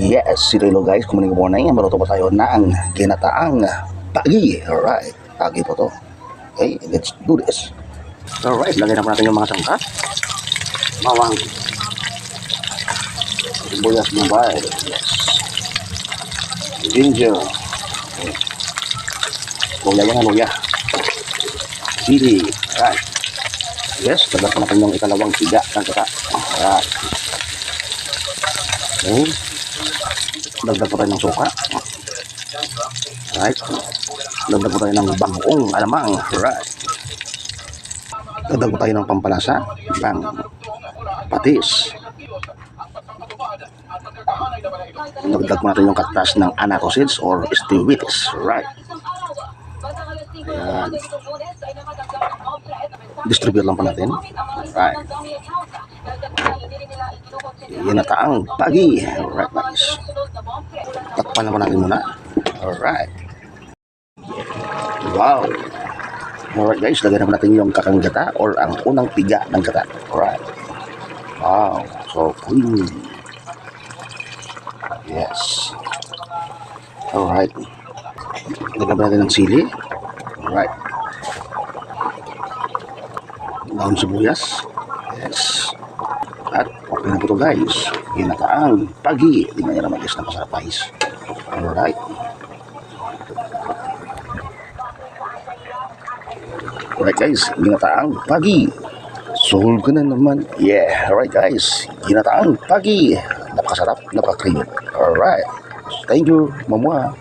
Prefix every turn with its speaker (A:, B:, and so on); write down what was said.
A: Yes, hello guys, good morning. Maluto pa tayo ng ginataang pagi. Alright, pagi po to. Okay, let's do this. Alright, lagay na po natin yung mga sangkap. Bawang, sibuyas ng bay. Yes. Ginger. Okay. Luya yan, luya. Sili. Alright. Yes, lagay po natin yung ikalawang tiga ng kata. Alright. Okay. Dagdag po tayo ng suka. Alright. Dagdag po tayo ng bangong alamang. Alright. Dagdag po tayo ng pampalasa. Bang. Patis. Dagdag po natin yung katas ng anato seeds or stewitis. Alright. Ayan. Distribute lang po natin. Alright. Ginataang pagi. Alright guys. Takpan naman natin muna. Alright. Wow. Alright guys, lagyan naman natin yung kakang gata or ang unang tiga ng gata. Alright. Wow. So clean. Yes. Alright. Lagyan naman natin ng sili. Alright. Daon sibuyas. Yes. At okay na po ito guys. Ginataang pagi. Tingnan nyo naman guys, napasarap guys. Alright. Alright guys, ginataang pagi. Solve ko na naman. Yeah, alright guys. Ginataang pagi. Napakasarap, napaka-creamy. Alright. Thank you, mamua.